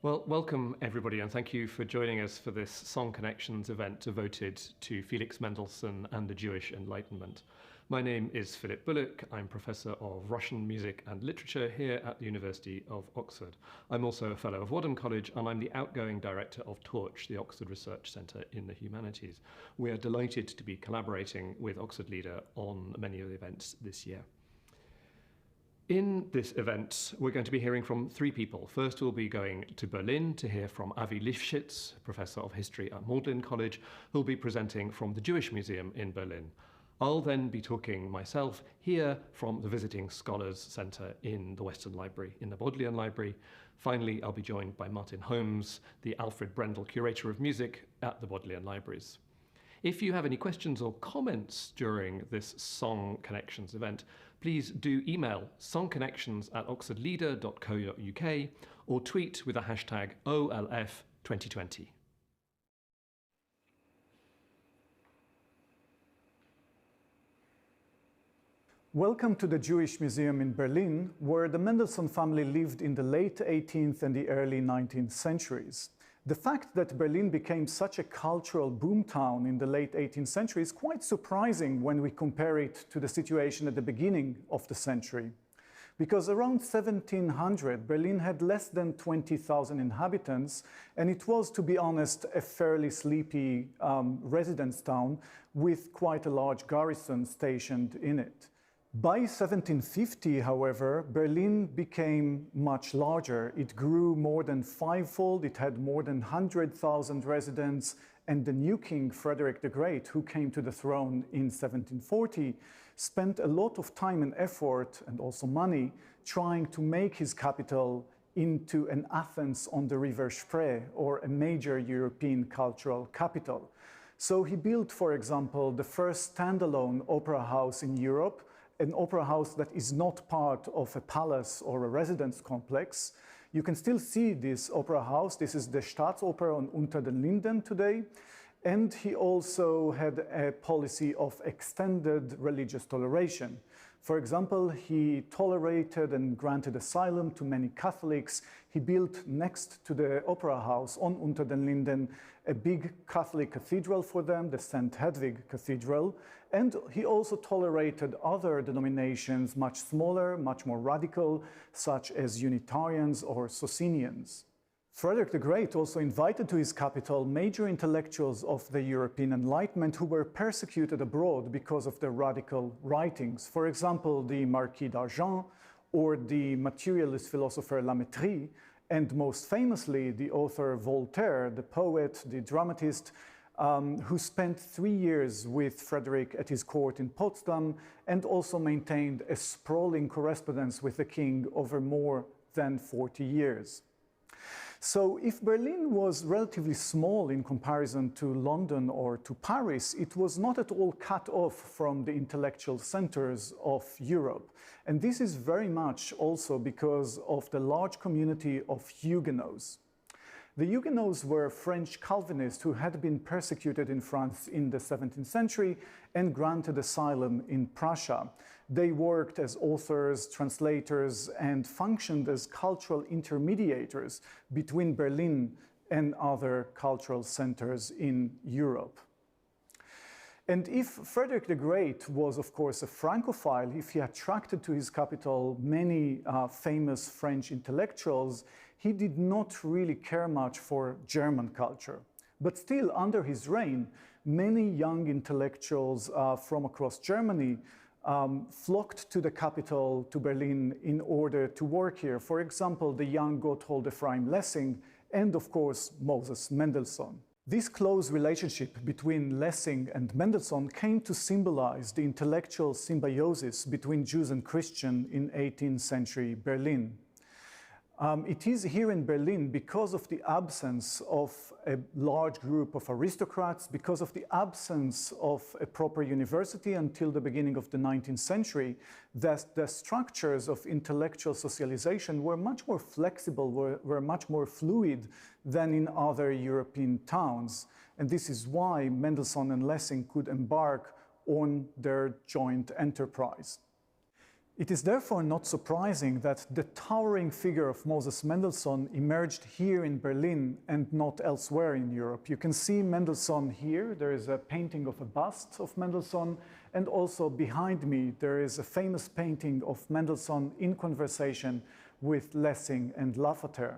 Well, welcome everybody, and thank you for joining us for this Song Connections event devoted to Felix Mendelssohn and the Jewish Enlightenment. My name is Philip Bullock. I'm Professor of Russian Music and Literature here at the University of Oxford. I'm also a Fellow of Wadham College, and I'm the outgoing Director of Torch, the Oxford Research Centre in the Humanities. We are delighted to be collaborating with Oxford Leader on many of the events this year. In this event, we're going to be hearing from three people. First, we'll be going to Berlin to hear from Avi Lifschitz, Professor of History at Magdalen College, who'll be presenting from the Jewish Museum in Berlin. I'll then be talking myself here from the Visiting Scholars Centre in the Western Library, in the Bodleian Library. Finally, I'll be joined by Martin Holmes, the Alfred Brendel Curator of Music at the Bodleian Libraries. If you have any questions or comments during this Song Connections event, please do email songconnections@oxfordleader.co.uk or tweet with the hashtag OLF2020. Welcome to the Jewish Museum in Berlin, where the Mendelssohn family lived in the late 18th and the early 19th centuries. The fact that Berlin became such a cultural boomtown in the late 18th century is quite surprising when we compare it to the situation at the beginning of the century. Because around 1700, Berlin had less than 20,000 inhabitants, and it was, to be honest, a fairly sleepy residence town with quite a large garrison stationed in it. By 1750, however, Berlin became much larger. It grew more than fivefold. It had more than 100,000 residents, and the new king, Frederick the Great, who came to the throne in 1740, spent a lot of time and effort, and also money, trying to make his capital into an Athens on the River Spree, or a major European cultural capital. So he built, for example, the first standalone opera house in Europe, an opera house that is not part of a palace or a residence complex. You can still see this opera house. This is the Staatsoper on Unter den Linden today. And he also had a policy of extended religious toleration. For example, he tolerated and granted asylum to many Catholics. He built next to the Opera House on Unter den Linden a big Catholic cathedral for them, the St. Hedwig Cathedral. And he also tolerated other denominations, much smaller, much more radical, such as Unitarians or Socinians. Frederick the Great also invited to his capital major intellectuals of the European Enlightenment who were persecuted abroad because of their radical writings. For example, the Marquis d'Argens or the materialist philosopher La Métrie, and most famously the author Voltaire, the poet, the dramatist, who spent 3 years with Frederick at his court in Potsdam and also maintained a sprawling correspondence with the king over more than 40 years. So if Berlin was relatively small in comparison to London or to Paris, it was not at all cut off from the intellectual centers of Europe. And this is very much also because of the large community of Huguenots. The Huguenots were French Calvinists who had been persecuted in France in the 17th century and granted asylum in Prussia. They worked as authors, translators, and functioned as cultural intermediators between Berlin and other cultural centers in Europe. And if Frederick the Great was, of course, a Francophile, if he attracted to his capital many famous French intellectuals, he did not really care much for German culture. But still, under his reign, many young intellectuals from across Germany flocked to the capital, to Berlin, in order to work here. For example, the young Gotthold Ephraim Lessing and, of course, Moses Mendelssohn. This close relationship between Lessing and Mendelssohn came to symbolize the intellectual symbiosis between Jews and Christians in 18th century Berlin. It is here in Berlin because of the absence of a large group of aristocrats, because of the absence of a proper university until the beginning of the 19th century, that the structures of intellectual socialization were much more flexible, were much more fluid than in other European towns. And this is why Mendelssohn and Lessing could embark on their joint enterprise. It is therefore not surprising that the towering figure of Moses Mendelssohn emerged here in Berlin and not elsewhere in Europe. You can see Mendelssohn here. There is a painting of a bust of Mendelssohn, and also behind me there is a famous painting of Mendelssohn in conversation with Lessing and Lafayette.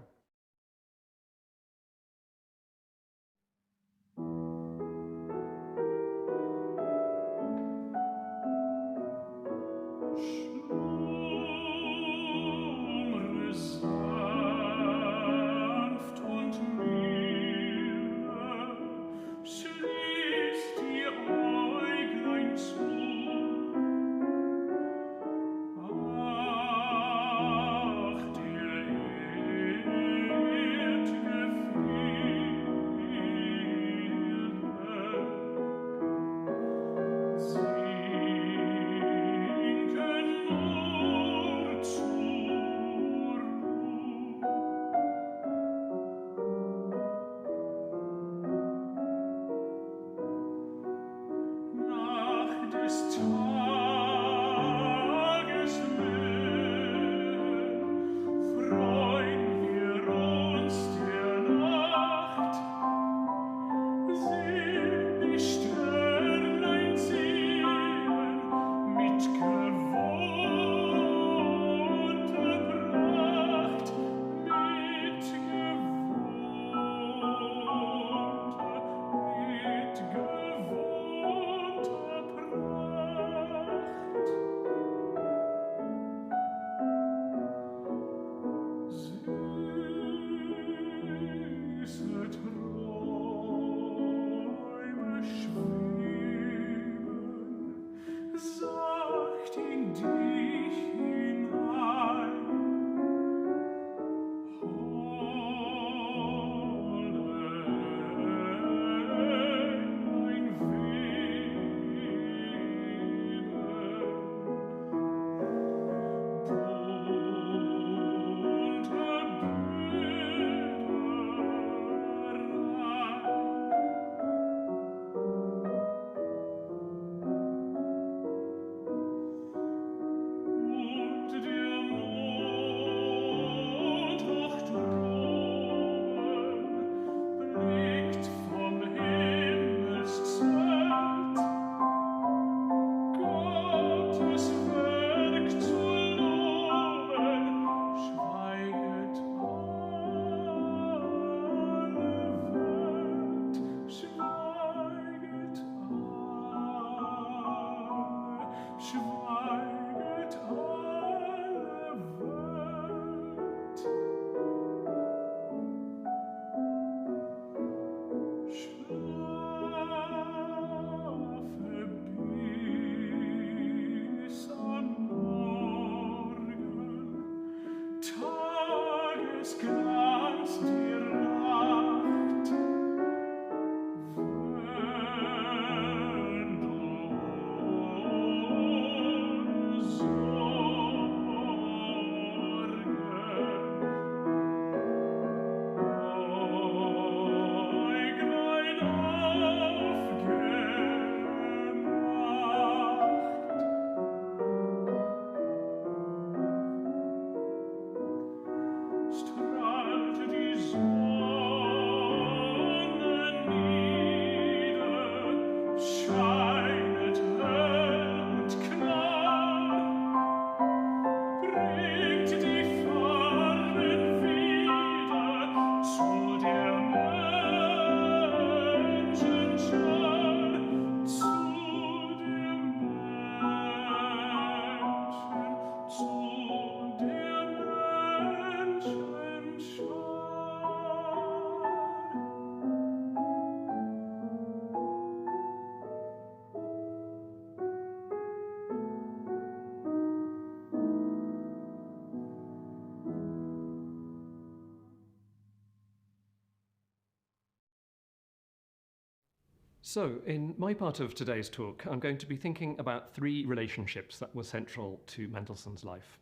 So, in my part of today's talk, I'm going to be thinking about three relationships that were central to Mendelssohn's life.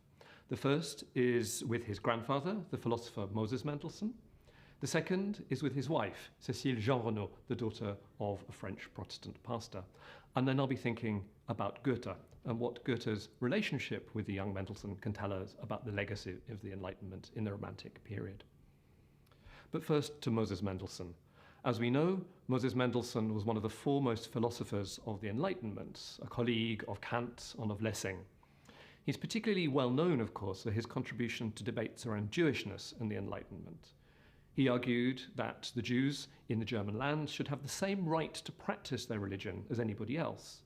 The first is with his grandfather, the philosopher Moses Mendelssohn. The second is with his wife, Cécile Jeanrenaud, the daughter of a French Protestant pastor. And then I'll be thinking about Goethe and what Goethe's relationship with the young Mendelssohn can tell us about the legacy of the Enlightenment in the Romantic period. But first to Moses Mendelssohn. As we know, Moses Mendelssohn was one of the foremost philosophers of the Enlightenment, a colleague of Kant and of Lessing. He's particularly well known, of course, for his contribution to debates around Jewishness and the Enlightenment. He argued that the Jews in the German lands should have the same right to practice their religion as anybody else.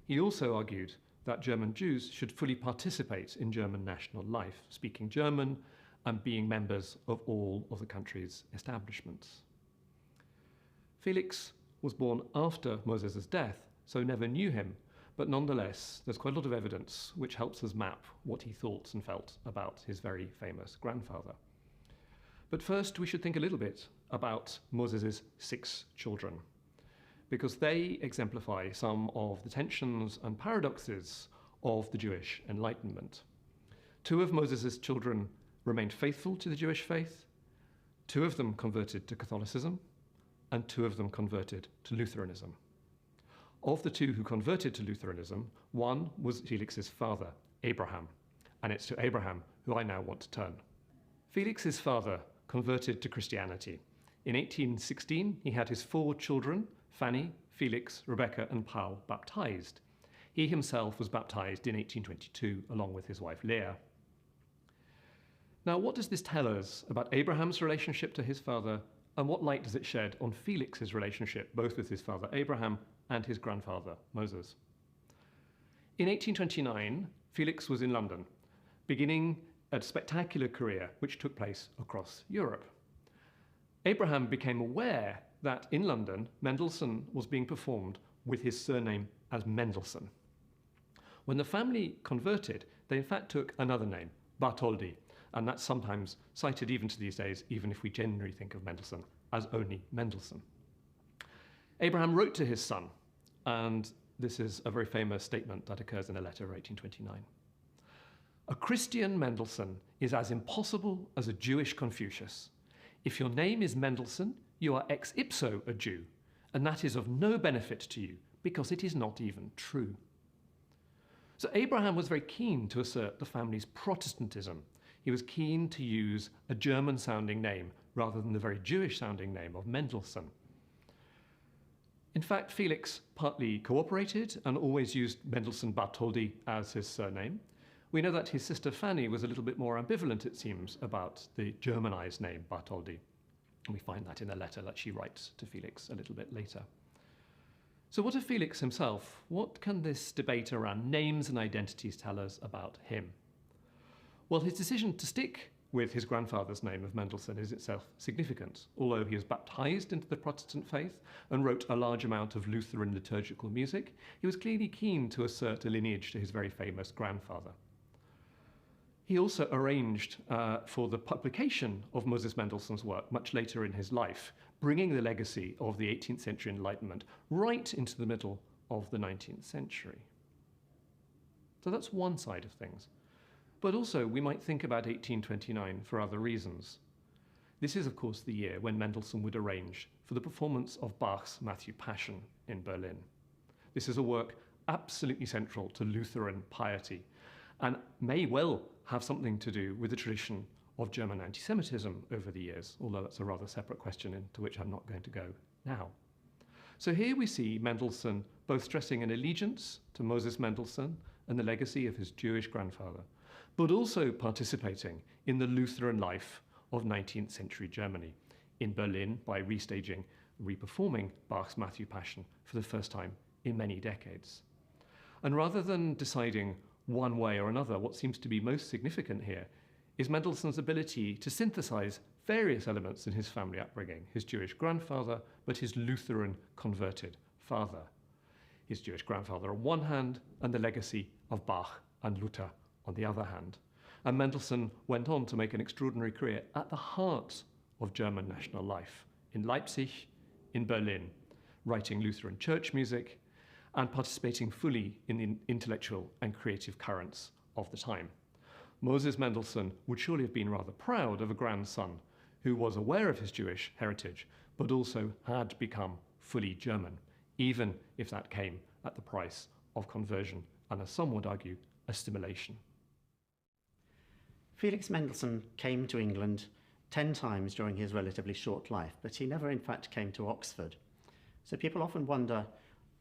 He also argued that German Jews should fully participate in German national life, speaking German and being members of all of the country's establishments. Felix was born after Moses' death, so never knew him, but nonetheless, there's quite a lot of evidence which helps us map what he thought and felt about his very famous grandfather. But first, we should think a little bit about Moses' 6 children, because they exemplify some of the tensions and paradoxes of the Jewish Enlightenment. 2 of Moses' children remained faithful to the Jewish faith, 2 of them converted to Catholicism, and 2 of them converted to Lutheranism. Of the 2 who converted to Lutheranism, one was Felix's father, Abraham, and it's to Abraham who I now want to turn. Felix's father converted to Christianity. In 1816, he had his 4 children, Fanny, Felix, Rebecca, and Paul, baptized. He himself was baptized in 1822, along with his wife Leah. Now, what does this tell us about Abraham's relationship to his father, and what light does it shed on Felix's relationship, both with his father Abraham and his grandfather Moses? In 1829, Felix was in London, beginning a spectacular career which took place across Europe. Abraham became aware that in London, Mendelssohn was being performed with his surname as Mendelssohn. When the family converted, they in fact took another name, Bartholdy, and that's sometimes cited even to these days, even if we generally think of Mendelssohn as only Mendelssohn. Abraham wrote to his son, and this is a very famous statement that occurs in a letter of 1829. A Christian Mendelssohn is as impossible as a Jewish Confucius. If your name is Mendelssohn, you are ex ipso a Jew, and that is of no benefit to you, because it is not even true. So Abraham was very keen to assert the family's Protestantism. He was keen to use a German-sounding name rather than the very Jewish-sounding name of Mendelssohn. In fact, Felix partly cooperated and always used Mendelssohn Bartholdy as his surname. We know that his sister Fanny was a little bit more ambivalent, it seems, about the Germanized name Bartholdy. And we find that in a letter that she writes to Felix a little bit later. So what of Felix himself? What can this debate around names and identities tell us about him? Well, his decision to stick with his grandfather's name of Mendelssohn is itself significant. Although he was baptized into the Protestant faith and wrote a large amount of Lutheran liturgical music, he was clearly keen to assert a lineage to his very famous grandfather. He also arranged for the publication of Moses Mendelssohn's work much later in his life, bringing the legacy of the 18th century Enlightenment right into the middle of the 19th century. So that's one side of things. But also, we might think about 1829 for other reasons. This is, of course, the year when Mendelssohn would arrange for the performance of Bach's Matthew Passion in Berlin. This is a work absolutely central to Lutheran piety and may well have something to do with the tradition of German anti-Semitism over the years, although that's a rather separate question into which I'm not going to go now. So here we see Mendelssohn both stressing an allegiance to Moses Mendelssohn and the legacy of his Jewish grandfather, but also participating in the Lutheran life of 19th century Germany, in Berlin by restaging, reperforming Bach's Matthew Passion for the first time in many decades. And rather than deciding one way or another, what seems to be most significant here is Mendelssohn's ability to synthesize various elements in his family upbringing, his Jewish grandfather, but his Lutheran converted father. His Jewish grandfather on one hand, and the legacy of Bach and Luther on the other hand. And Mendelssohn went on to make an extraordinary career at the heart of German national life, in Leipzig, in Berlin, writing Lutheran church music and participating fully in the intellectual and creative currents of the time. Moses Mendelssohn would surely have been rather proud of a grandson who was aware of his Jewish heritage, but also had become fully German, even if that came at the price of conversion and, as some would argue, assimilation. Felix Mendelssohn came to England 10 times during his relatively short life, but he never in fact came to Oxford. So people often wonder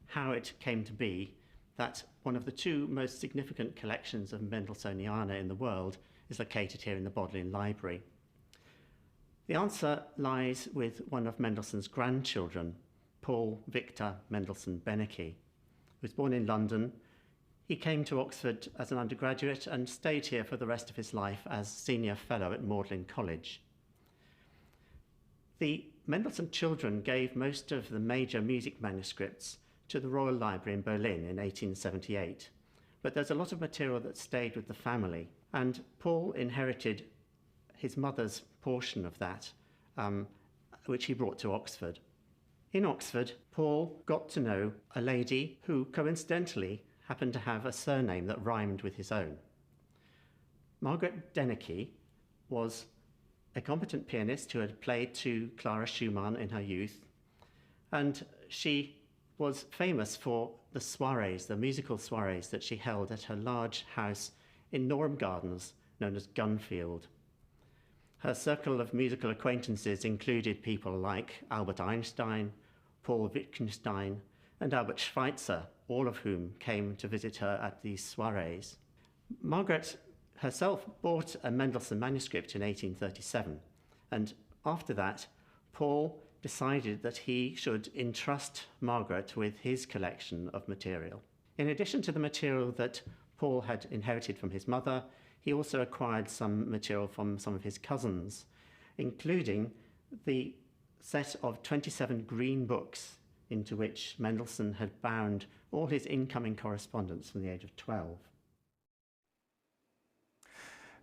how it came to be that one of the two most significant collections of Mendelssohniana in the world is located here in the Bodleian Library. The answer lies with one of Mendelssohn's grandchildren, Paul Victor Mendelssohn Benecke, who was born in London. He came to Oxford as an undergraduate and stayed here for the rest of his life as senior fellow at Magdalen College. The Mendelssohn children gave most of the major music manuscripts to the Royal Library in Berlin in 1878, but there's a lot of material that stayed with the family, and Paul inherited his mother's portion of that, which he brought to Oxford. In Oxford, Paul got to know a lady who coincidentally happened to have a surname that rhymed with his own. Margaret Benecke was a competent pianist who had played to Clara Schumann in her youth, and she was famous for the soirees, the musical soirees that she held at her large house in Norham Gardens, known as Gunfield. Her circle of musical acquaintances included people like Albert Einstein, Paul Wittgenstein, and Albert Schweitzer, all of whom came to visit her at these soirees. Margaret herself bought a Mendelssohn manuscript in 1837, and after that, Paul decided that he should entrust Margaret with his collection of material. In addition to the material that Paul had inherited from his mother, he also acquired some material from some of his cousins, including the set of 27 green books into which Mendelssohn had bound all his incoming correspondence from the age of 12.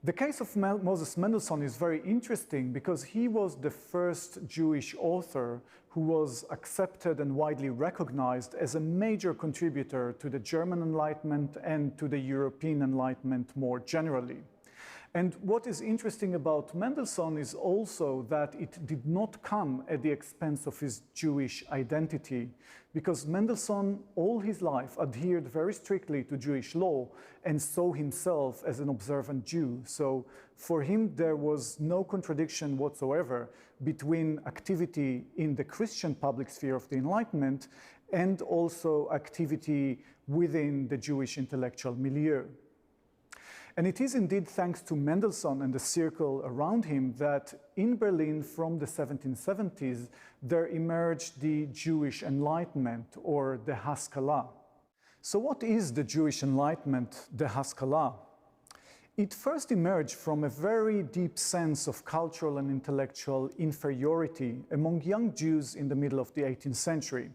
The case of Moses Mendelssohn is very interesting because he was the first Jewish author who was accepted and widely recognized as a major contributor to the German Enlightenment and to the European Enlightenment more generally. And what is interesting about Mendelssohn is also that it did not come at the expense of his Jewish identity, because Mendelssohn all his life adhered very strictly to Jewish law and saw himself as an observant Jew. So for him, there was no contradiction whatsoever between activity in the Christian public sphere of the Enlightenment and also activity within the Jewish intellectual milieu. And it is indeed thanks to Mendelssohn and the circle around him that in Berlin from the 1770s, there emerged the Jewish Enlightenment, or the Haskalah. So what is the Jewish Enlightenment, the Haskalah? It first emerged from a very deep sense of cultural and intellectual inferiority among young Jews in the middle of the 18th century.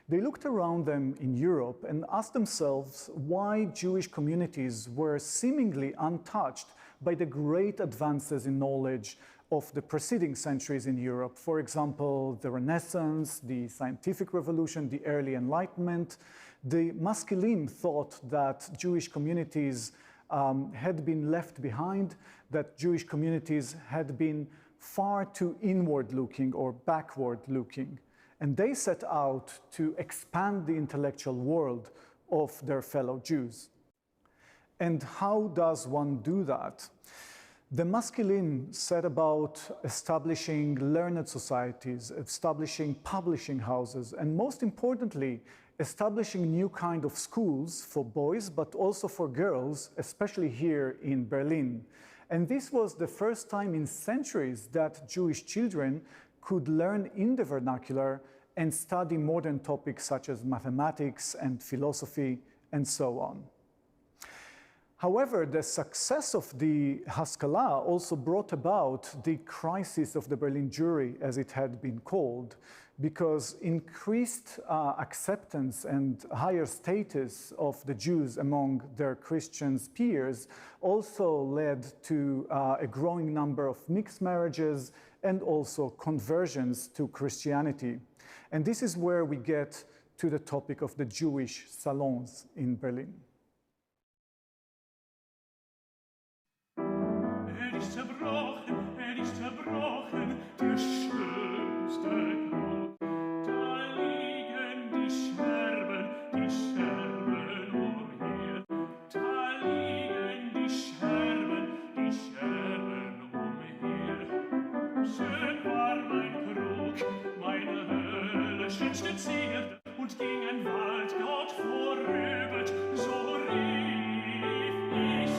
They looked around them in Europe and asked themselves why Jewish communities were seemingly untouched by the great advances in knowledge of the preceding centuries in Europe. For example, the Renaissance, the scientific revolution, the early Enlightenment. The Maskilim thought that Jewish communities had been left behind, that Jewish communities had been far too inward-looking or backward-looking. And they set out to expand the intellectual world of their fellow Jews. And how does one do that? The Maskilim set about establishing learned societies, establishing publishing houses, and most importantly, establishing new kind of schools for boys, but also for girls, especially here in Berlin. And this was the first time in centuries that Jewish children could learn in the vernacular and study modern topics such as mathematics and philosophy and so on. However, the success of the Haskalah also brought about the crisis of the Berlin Jewry, as it had been called, because increased acceptance and higher status of the Jews among their Christian peers also led to a growing number of mixed marriages and also conversions to Christianity. And this is where we get to the topic of the Jewish salons in Berlin. Zerbrochen, der schönste Grund. Da liegen die Scherben umher. Da liegen die Scherben umher. Schön war mein Krug, meine Hölle schön stütziert und ging ein Waldgott vorüber, so rief ich,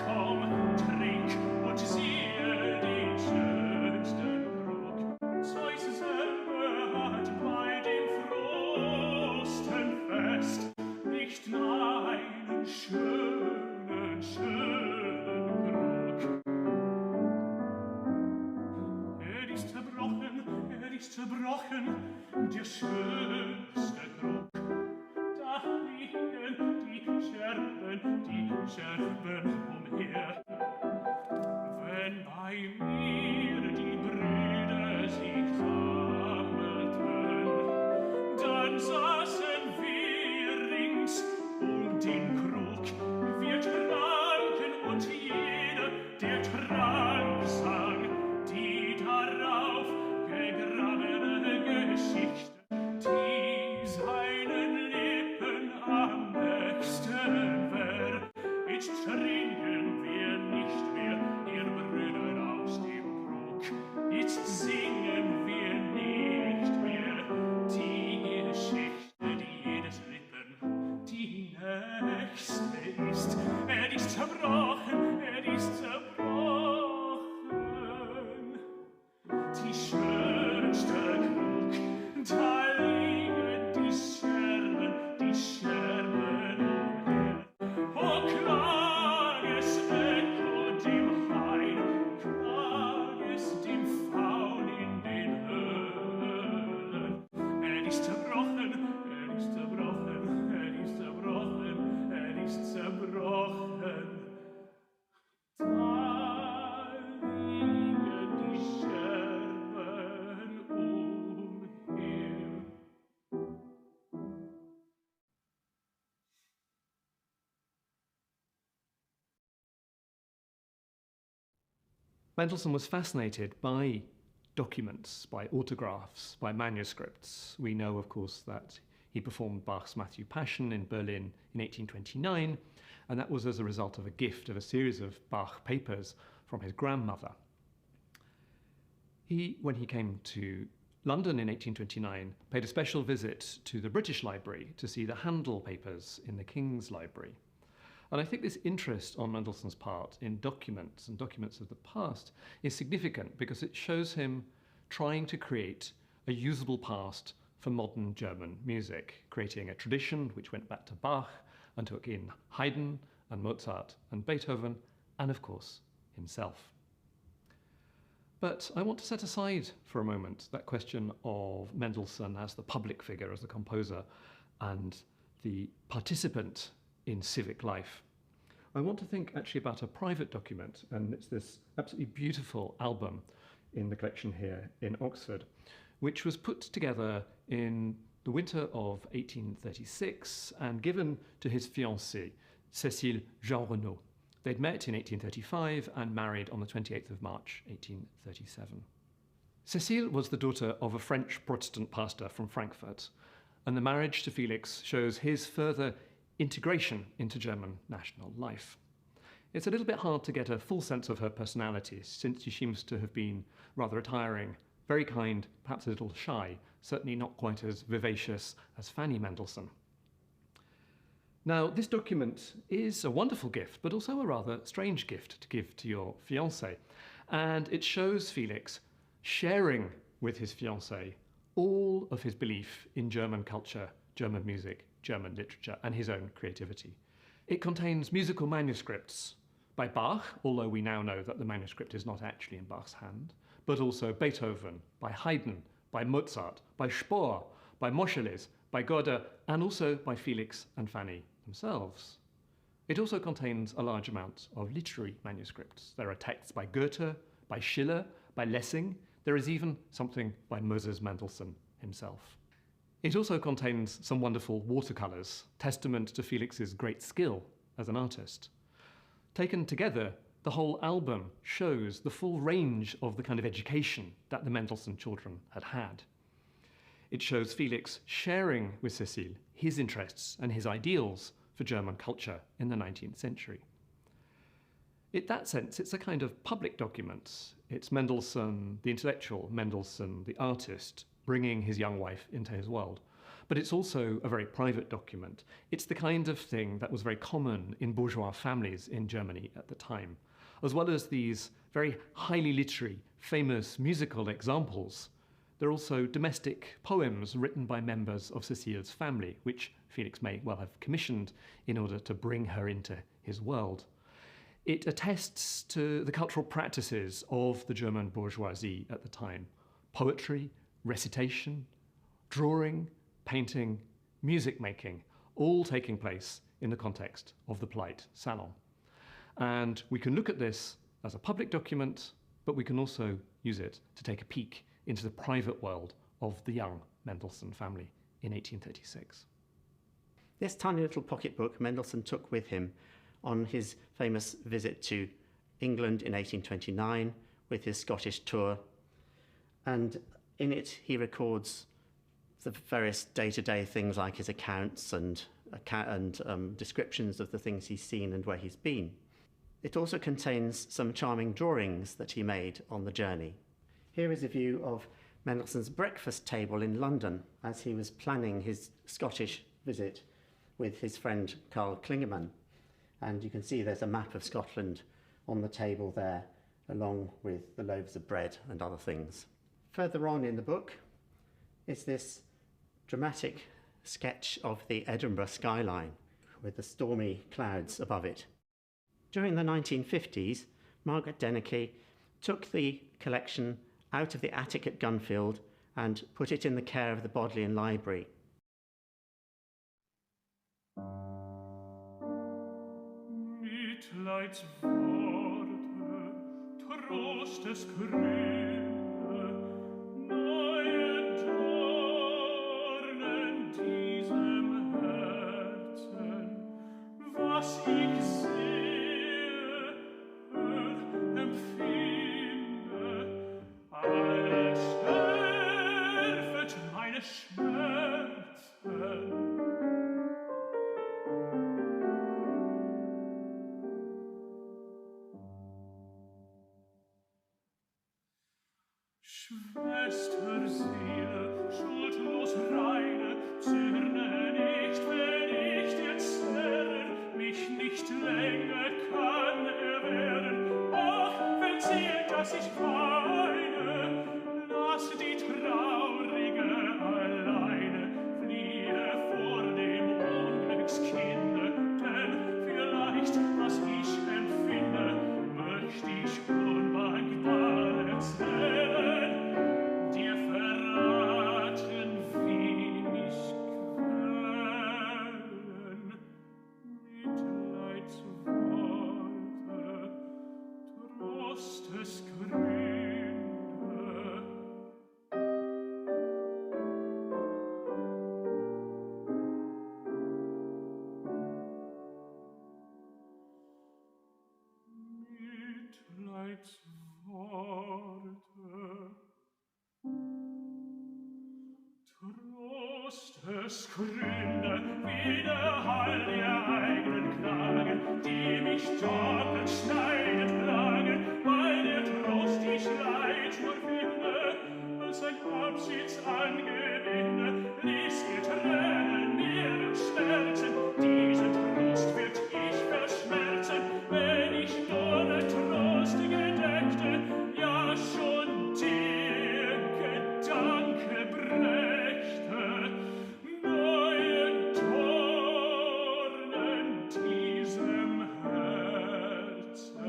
komm, trink und siehe den schönsten Krug. Zeus selber hat bei dem Frostenfest nicht nur einen schönen Krug. Er ist zerbrochen, der schönste Krug. Da liegen die Scherben umher. Wenn bei mir die Brüder sich sammelten, dann saßen wir rings um den Krug. Wir tranken und jeder, der trank, sang die darauf gegrabene Geschichte, die seinen Lippen am nächsten wär. Jetzt trinken wir nicht mehr, ihr Brüder aus dem Krug. Jetzt singen wir nicht mehr die Geschichte, die jedes Lippen die nächste ist. Er ist zerbrochen, er ist zerbrochen. Die schönste Krug, da liegen die Scherben umher. O klages Echo dem Hain, klages dem Faun in den Höhlen. Er ist zerbrochen, er ist zerbrochen, er ist zerbrochen, er ist zerbrochen. Da liegen die Scherben umher. Mendelssohn was fascinated by documents, by autographs, by manuscripts. We know, of course, that he performed Bach's Matthew Passion in Berlin in 1829, and that was as a result of a gift of a series of Bach papers from his grandmother. When he came to London in 1829, paid a special visit to the British Library to see the Handel papers in the King's Library. And I think this interest on Mendelssohn's part in documents and documents of the past is significant because it shows him trying to create a usable past for modern German music, creating a tradition which went back to Bach and took in Haydn and Mozart and Beethoven and, of course, himself. But I want to set aside for a moment that question of Mendelssohn as the public figure, as the composer, and the participant in civic life. I want to think actually about a private document, and it's this absolutely beautiful album in the collection here in Oxford, which was put together in the winter of 1836 and given to his fiancée, Cécile Jeanrenaud. They'd met in 1835 and married on the 28th of March, 1837. Cécile was the daughter of a French Protestant pastor from Frankfurt, and the marriage to Felix shows his further integration into German national life. It's a little bit hard to get a full sense of her personality, since she seems to have been rather retiring, very kind, perhaps a little shy, certainly not quite as vivacious as Fanny Mendelssohn. Now, this document is a wonderful gift, but also a rather strange gift to give to your fiancé, and it shows Felix sharing with his fiancée all of his belief in German culture, German music, German literature, and his own creativity. It contains musical manuscripts by Bach, although we now know that the manuscript is not actually in Bach's hand, but also Beethoven, by Haydn, by Mozart, by Spohr, by Moscheles, by Goethe, and also by Felix and Fanny themselves. It also contains a large amount of literary manuscripts. There are texts by Goethe, by Schiller, by Lessing. There is even something by Moses Mendelssohn himself. It also contains some wonderful watercolours, testament to Felix's great skill as an artist. Taken together, the whole album shows the full range of the kind of education that the Mendelssohn children had had. It shows Felix sharing with Cécile his interests and his ideals for German culture in the 19th century. In that sense, it's a kind of public document. It's Mendelssohn, the intellectual, Mendelssohn, the artist, bringing his young wife into his world. But it's also a very private document. It's the kind of thing that was very common in bourgeois families in Germany at the time. As well as these very highly literary, famous musical examples, there are also domestic poems written by members of Cécile's family, which Felix may well have commissioned in order to bring her into his world. It attests to the cultural practices of the German bourgeoisie at the time: poetry, recitation, drawing, painting, music making, all taking place in the context of the polite salon. And we can look at this as a public document, but we can also use it to take a peek into the private world of the young Mendelssohn family in 1836. This tiny little pocketbook Mendelssohn took with him on his famous visit to England in 1829 with his Scottish tour, and in it he records the various day-to-day things like his accounts and descriptions of the things he's seen and where he's been. It also contains some charming drawings that he made on the journey. Here is a view of Mendelssohn's breakfast table in London as he was planning his Scottish visit with his friend Karl Klingemann. And you can see there's a map of Scotland on the table there, along with the loaves of bread and other things. Further on in the book is this dramatic sketch of the Edinburgh skyline with the stormy clouds above it. During the 1950s, Margaret Denneke took the collection out of the attic at Gunfield and put it in the care of the Bodleian Library. Mitleidsworte, Trostesgrüne, neue Dornen diesem Herzen, was ich sehe, empfinde, alles schärfet meine Schmerzen. Schwesterseele, schuldlos reine, zürne nicht, wenn ich dir zerren, mich nicht länger kann erwehren. Ach, wenn sie, dass ich weine, lass die Traurige alleine, fliehe vor dem Unglückskinde, denn vielleicht, was ich empfinde, möcht ich unwankbar erzählen. Mitleidsworte, Trostesgründe wie der Hall der eigenen Klagen, die mich doppelt schneidend plagen, weil der Trost ich Leid nur finde, als ein Abschiedsangebinde, ließ ihr Tränen mir den Schmerzen, diesen Trost wird ich verschmerzen, wenn ich nur der Trost gedeckte, ja schon der Gedanke brächte. Neue Dornen diesem Herzen.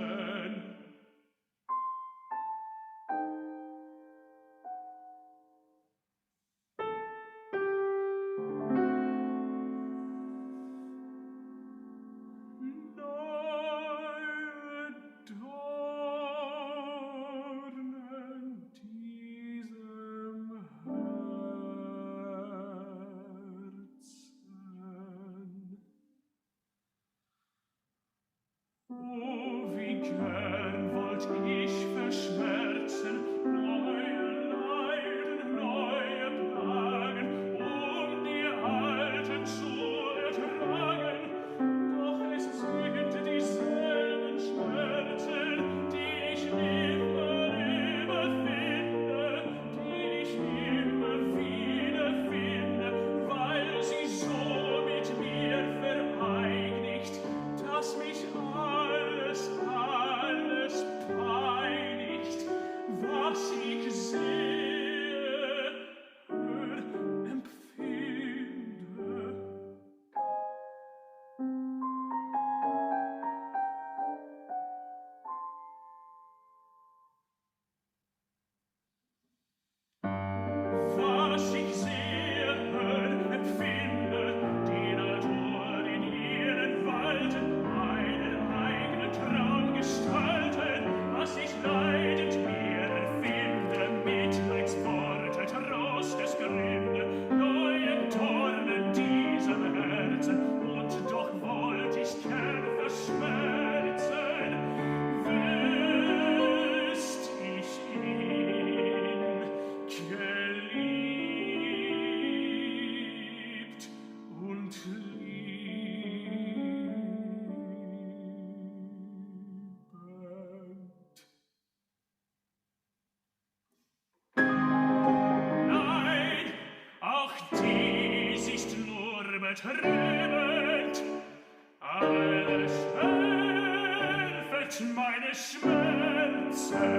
Betrübend, alles helfet meine Schmerzen.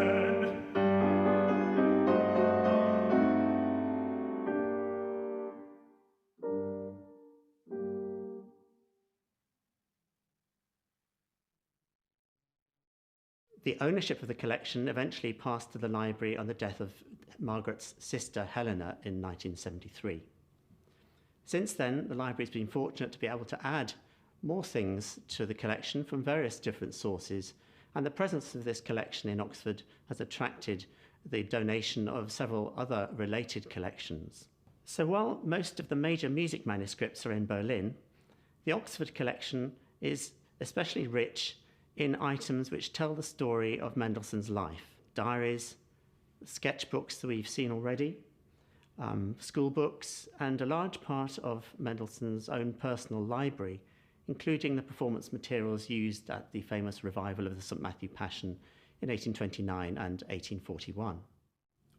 The ownership of the collection eventually passed to the library on the death of Margaret's sister Helena in 1973. Since then, the library's been fortunate to be able to add more things to the collection from various different sources, and the presence of this collection in Oxford has attracted the donation of several other related collections. So while most of the major music manuscripts are in Berlin, the Oxford collection is especially rich in items which tell the story of Mendelssohn's life: diaries, sketchbooks that we've seen already, school books, and a large part of Mendelssohn's own personal library, including the performance materials used at the famous revival of the St. Matthew Passion in 1829 and 1841.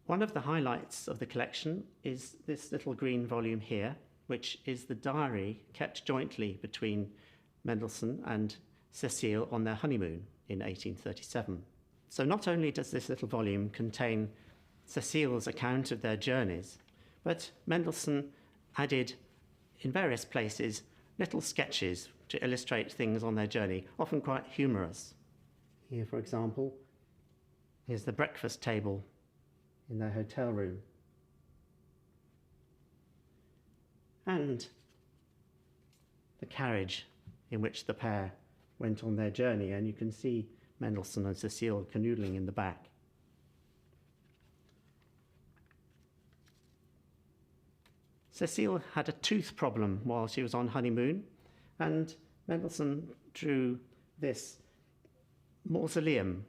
One of the highlights of the collection is this little green volume here, which is the diary kept jointly between Mendelssohn and Cécile on their honeymoon in 1837. So not only does this little volume contain Cécile's account of their journeys, but Mendelssohn added in various places little sketches to illustrate things on their journey, often quite humorous. Here, for example, here's the breakfast table in their hotel room. And the carriage in which the pair went on their journey, and you can see Mendelssohn and Cécile canoodling in the back. Cécile had a tooth problem while she was on honeymoon, and Mendelssohn drew this mausoleum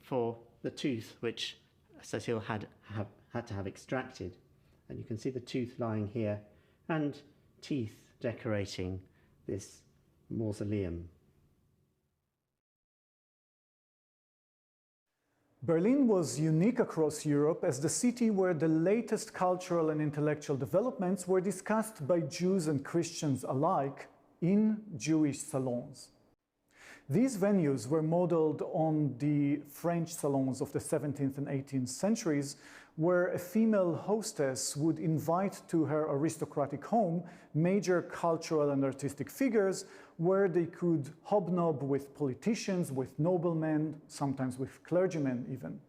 for the tooth which Cecile had to have extracted. And you can see the tooth lying here and teeth decorating this mausoleum. Berlin was unique across Europe as the city where the latest cultural and intellectual developments were discussed by Jews and Christians alike in Jewish salons. These venues were modeled on the French salons of the 17th and 18th centuries, where a female hostess would invite to her aristocratic home major cultural and artistic figures, where they could hobnob with politicians, with noblemen, sometimes with clergymen even.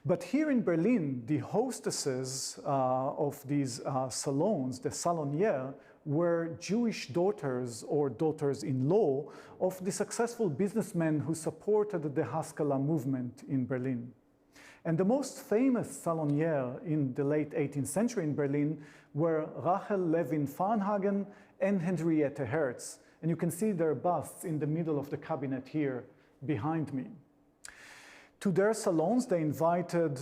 But here in Berlin, the hostesses of these salons, the salonières, were Jewish daughters or daughters-in-law of the successful businessmen who supported the Haskalah movement in Berlin. And the most famous salonières in the late 18th century in Berlin were Rachel Levin-Farnhagen and Henriette Herz. And you can see their busts in the middle of the cabinet here behind me. To their salons, they invited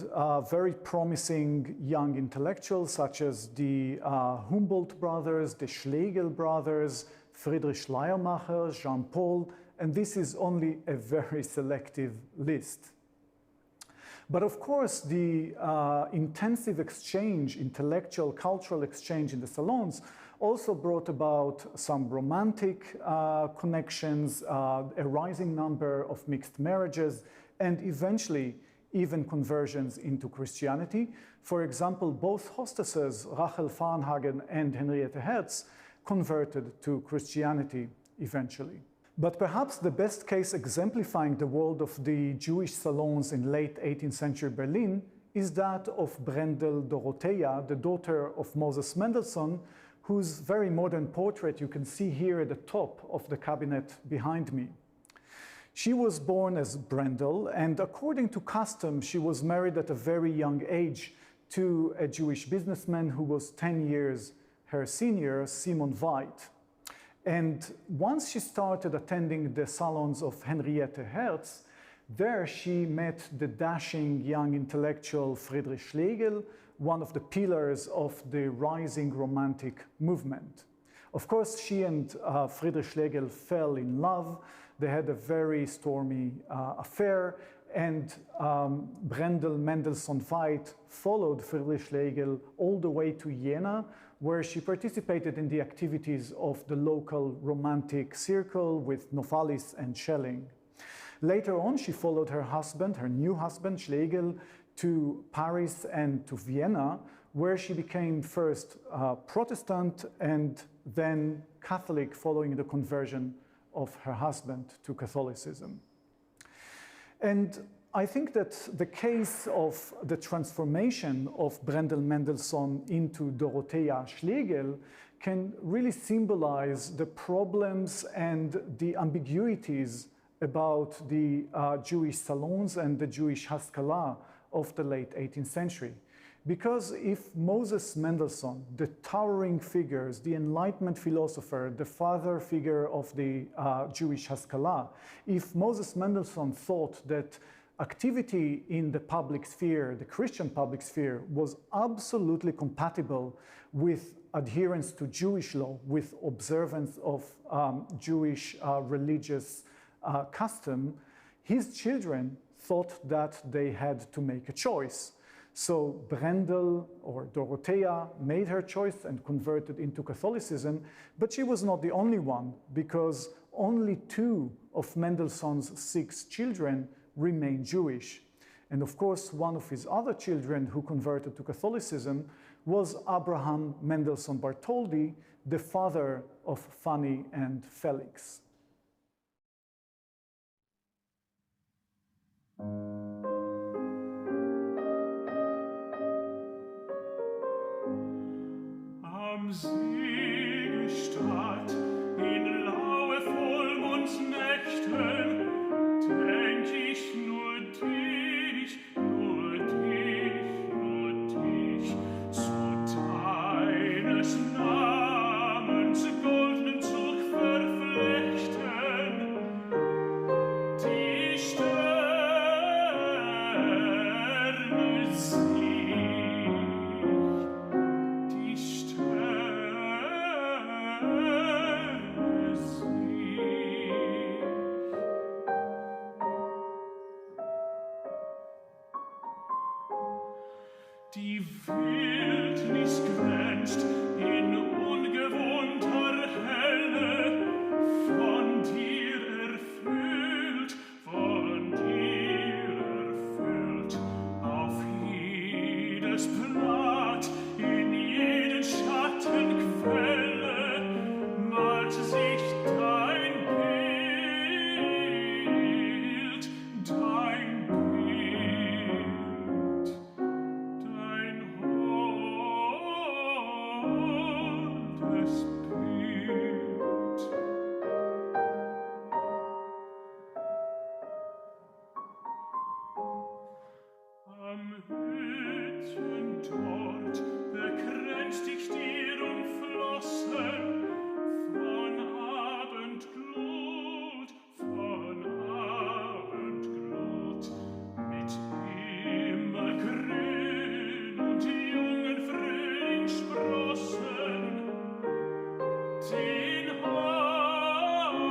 very promising young intellectuals such as the Humboldt brothers, the Schlegel brothers, Friedrich Schleiermacher, Jean-Paul, and this is only a very selective list. But of course, the intensive exchange, intellectual, cultural exchange in the salons also brought about some romantic connections, a rising number of mixed marriages, and eventually even conversions into Christianity. For example, both hostesses, Rachel Farnhagen and Henriette Herz, converted to Christianity eventually. But perhaps the best case exemplifying the world of the Jewish salons in late 18th century Berlin is that of Brendel Dorothea, the daughter of Moses Mendelssohn, whose very modern portrait you can see here at the top of the cabinet behind me. She was born as Brendel, and according to custom, she was married at a very young age to a Jewish businessman who was 10 years her senior, Simon Veit. And once she started attending the salons of Henriette Herz, there she met the dashing young intellectual Friedrich Schlegel, one of the pillars of the rising Romantic movement. Of course, she and Friedrich Schlegel fell in love. They had a very stormy affair, and Brendel Mendelssohn Veit followed Friedrich Schlegel all the way to Jena, where she participated in the activities of the local Romantic circle with Novalis and Schelling. Later on, she followed her husband, her new husband, Schlegel, to Paris and to Vienna, where she became first Protestant and then Catholic following the conversion of her husband to Catholicism. And I think that the case of the transformation of Brendel Mendelssohn into Dorothea Schlegel can really symbolize the problems and the ambiguities about the Jewish salons and the Jewish Haskalah of the late 18th century. Because if Moses Mendelssohn, the towering figures, the Enlightenment philosopher, the father figure of the Jewish Haskalah, if Moses Mendelssohn thought that activity in the public sphere, the Christian public sphere, was absolutely compatible with adherence to Jewish law, with observance of Jewish religious custom, his children thought that they had to make a choice. So Brendel, or Dorothea, made her choice and converted into Catholicism, but she was not the only one, because only 2 of Mendelssohn's 6 children remained Jewish. And of course, one of his other children who converted to Catholicism was Abraham Mendelssohn Bartholdy, the father of Fanny and Felix. Am Seegestadt in laue Vollmondsnächten denk ich nur dich, nur dich, nur dich, zu deines Namens goldenen Zug verflechten. Die Sterne Die Wildnis glänzt in ungewohnter Helle, von dir erfüllt, auf jedes Blatt, in jeden Schattenquelle, malt sich dein Bild, dein Bild, dein holdes Bild. Am Hütten dort bekränzt dich dir umflossen von Abendglut, mit immergrün und jungen Frühlingssprossen, den halben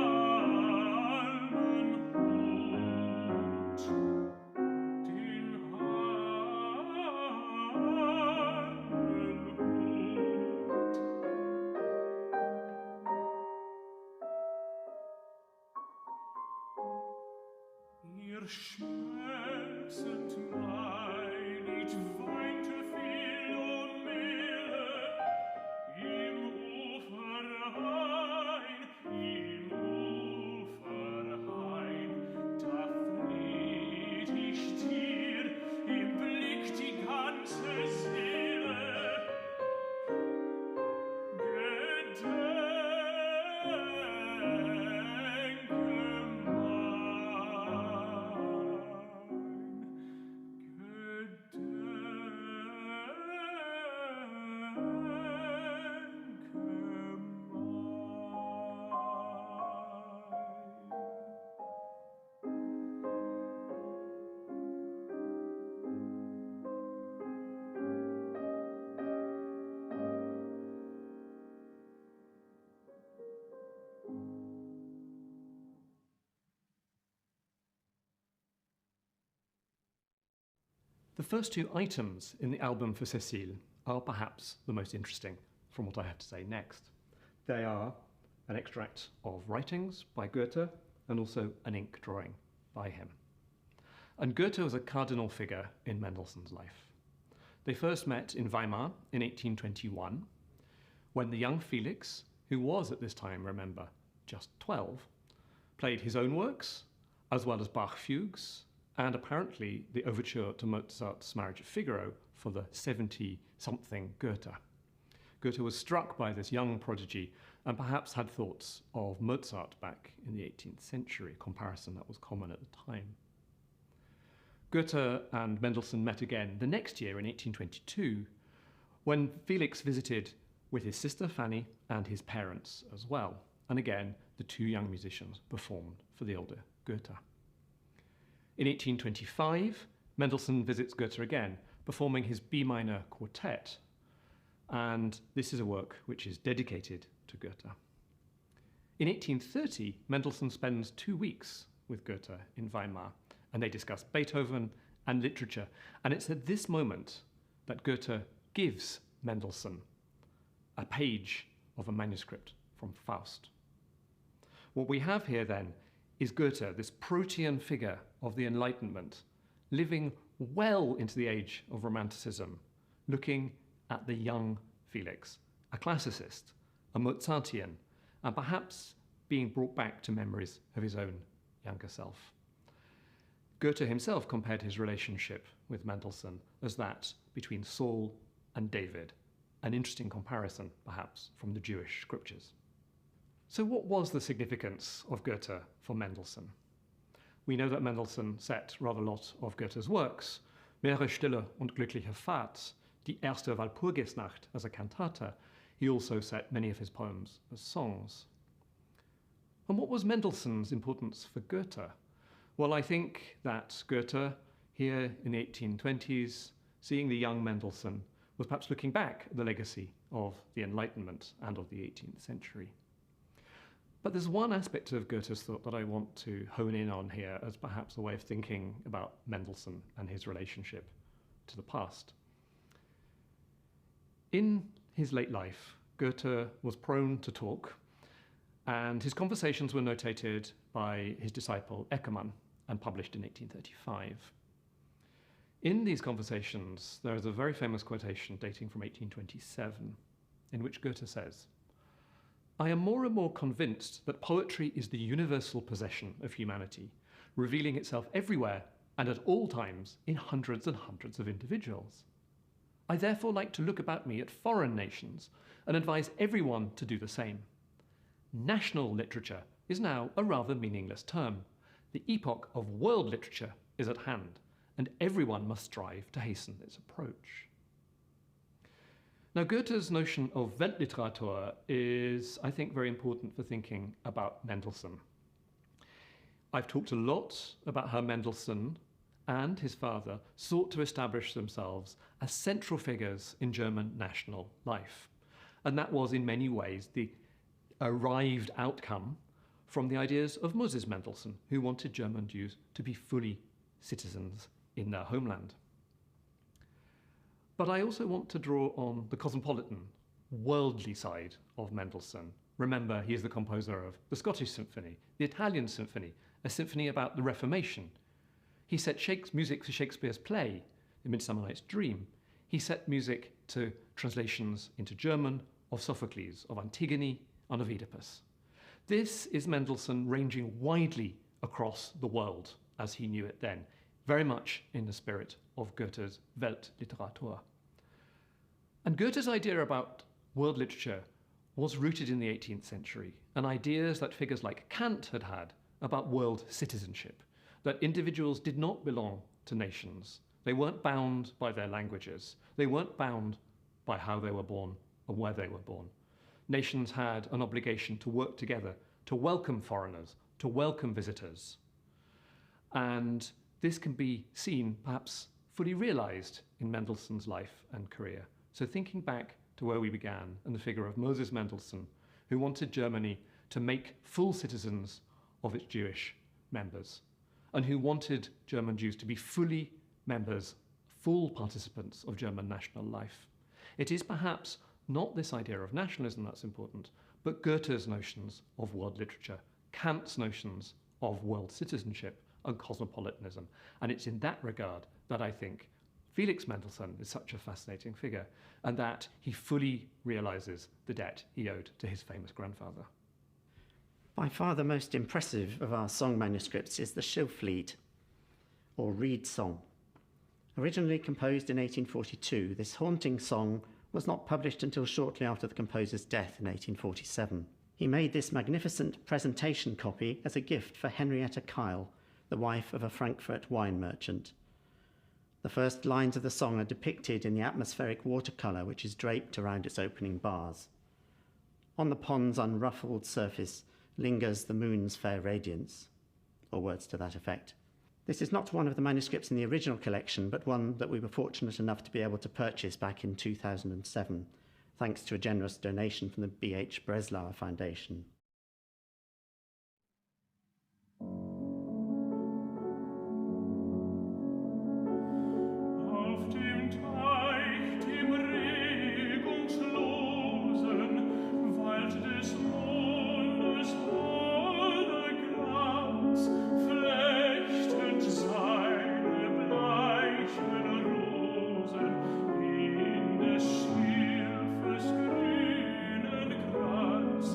Hut, den halben Hut. Ihr schmelzend Mailied weinte Philomele im Uferhain, Daphne dich dir im Blick die ganze Seele. The first two items in the album for Cécile are perhaps the most interesting from what I have to say next. They are an extract of writings by Goethe and also an ink drawing by him. And Goethe was a cardinal figure in Mendelssohn's life. They first met in Weimar in 1821, when the young Felix, who was at this time, remember, just 12, played his own works, as well as Bach fugues, and apparently the overture to Mozart's Marriage of Figaro for the 70-something Goethe. Goethe was struck by this young prodigy and perhaps had thoughts of Mozart back in the 18th century, a comparison that was common at the time. Goethe and Mendelssohn met again the next year in 1822, when Felix visited with his sister Fanny and his parents as well. And again, the two young musicians performed for the older Goethe. In 1825, Mendelssohn visits Goethe again, performing his B minor quartet, and this is a work which is dedicated to Goethe. In 1830, Mendelssohn spends 2 weeks with Goethe in Weimar, and they discuss Beethoven and literature, and it's at this moment that Goethe gives Mendelssohn a page of a manuscript from Faust. What we have here then is Goethe, this protean figure of the Enlightenment, living well into the age of Romanticism, looking at the young Felix, a classicist, a Mozartian, and perhaps being brought back to memories of his own younger self. Goethe himself compared his relationship with Mendelssohn as that between Saul and David, an interesting comparison, perhaps, from the Jewish scriptures. So what was the significance of Goethe for Mendelssohn? We know that Mendelssohn set rather a lot of Goethe's works, Mehrere stille und glückliche Fahrt, Die erste Walpurgisnacht as a cantata. He also set many of his poems as songs. And what was Mendelssohn's importance for Goethe? Well, I think that Goethe, here in the 1820s, seeing the young Mendelssohn, was perhaps looking back at the legacy of the Enlightenment and of the 18th century. But there's one aspect of Goethe's thought that I want to hone in on here as perhaps a way of thinking about Mendelssohn and his relationship to the past. In his late life, Goethe was prone to talk, and his conversations were notated by his disciple Eckermann and published in 1835. In these conversations, there is a very famous quotation dating from 1827, in which Goethe says, "I am more and more convinced that poetry is the universal possession of humanity, revealing itself everywhere and at all times in hundreds and hundreds of individuals. I therefore like to look about me at foreign nations and advise everyone to do the same. National literature is now a rather meaningless term. The epoch of world literature is at hand, and everyone must strive to hasten its approach." Now, Goethe's notion of Weltliteratur is, I think, very important for thinking about Mendelssohn. I've talked a lot about how Mendelssohn and his father sought to establish themselves as central figures in German national life. And that was in many ways the arrived outcome from the ideas of Moses Mendelssohn, who wanted German Jews to be fully citizens in their homeland. But I also want to draw on the cosmopolitan, worldly side of Mendelssohn. Remember, he is the composer of the Scottish Symphony, the Italian Symphony, a symphony about the Reformation. He set music for Shakespeare's play, The Midsummer Night's Dream. He set music to translations into German of Sophocles, of Antigone, and of Oedipus. This is Mendelssohn ranging widely across the world as he knew it then, very much in the spirit of Goethe's Weltliteratur. And Goethe's idea about world literature was rooted in the 18th century, and ideas that figures like Kant had had about world citizenship, that individuals did not belong to nations. They weren't bound by their languages. They weren't bound by how they were born and where they were born. Nations had an obligation to work together, to welcome foreigners, to welcome visitors. And this can be seen, perhaps fully realized, in Mendelssohn's life and career. So thinking back to where we began and the figure of Moses Mendelssohn, who wanted Germany to make full citizens of its Jewish members, and who wanted German Jews to be fully members, full participants of German national life. It is perhaps not this idea of nationalism that's important, but Goethe's notions of world literature, Kant's notions of world citizenship and cosmopolitanism. And it's in that regard that I think Felix Mendelssohn is such a fascinating figure, and that he fully realizes the debt he owed to his famous grandfather. By far the most impressive of our song manuscripts is the Schilflied, or Reed Song. Originally composed in 1842, this haunting song was not published until shortly after the composer's death in 1847. He made this magnificent presentation copy as a gift for Henrietta Kyle, the wife of a Frankfurt wine merchant. The first lines of the song are depicted in the atmospheric watercolour which is draped around its opening bars. On the pond's unruffled surface lingers the moon's fair radiance, or words to that effect. This is not one of the manuscripts in the original collection, but one that we were fortunate enough to be able to purchase back in 2007, thanks to a generous donation from the B.H. Breslauer Foundation. Grünen Kranz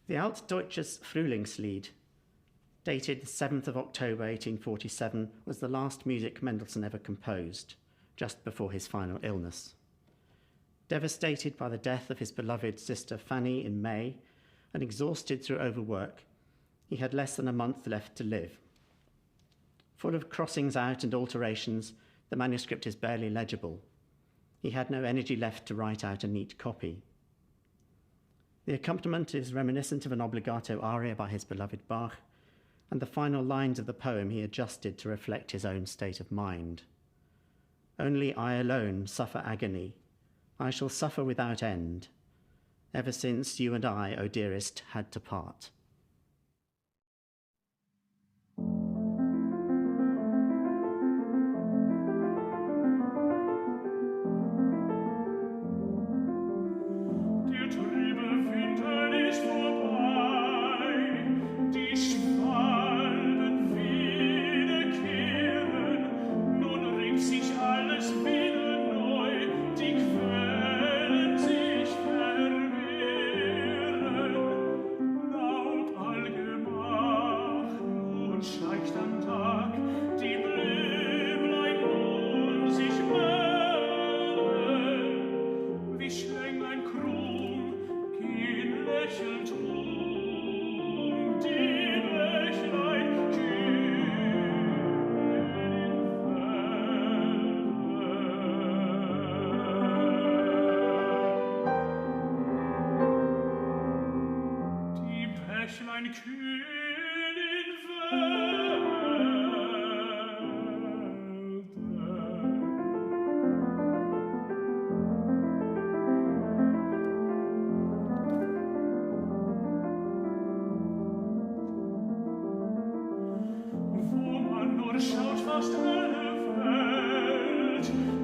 The Altdeutsches Frühlingslied, dated the 7th of October 1847, was the last music Mendelssohn ever composed, just before his final illness. Devastated by the death of his beloved sister Fanny in May, and exhausted through overwork, he had less than a month left to live. Full of crossings out and alterations, the manuscript is barely legible. He had no energy left to write out a neat copy. The accompaniment is reminiscent of an obligato aria by his beloved Bach, and the final lines of the poem he adjusted to reflect his own state of mind. Only I alone suffer agony. I shall suffer without end, ever since you and I, O dearest, had to part. Schaut fast alle Welt,